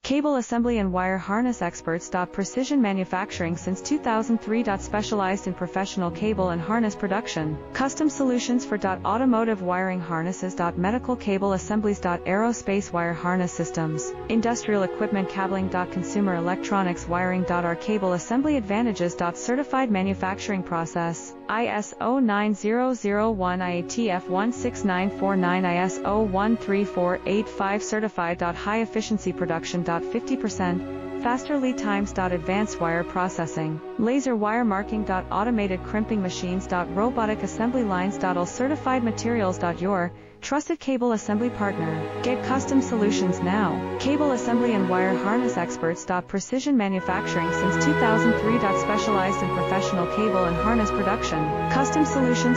Cable assembly and wire harness experts. Precision manufacturing since 2003. Specialized in professional cable and harness production. Custom solutions for automotive wiring harnesses. Medical cable assemblies. Aerospace wire harness systems. Industrial equipment cabling. Consumer electronics wiring. Our cable assembly advantages. Certified manufacturing process. ISO 9001 IATF 16949 ISO 13485 certified. High efficiency production. 50% faster lead times. Advanced wire processing, laser wire marking. Automated crimping machines. Robotic assembly lines. All certified materials. Your trusted cable assembly partner. Get custom solutions now. Cable assembly and wire harness experts. Precision manufacturing since 2003. Specialized in professional cable and harness production. Custom solutions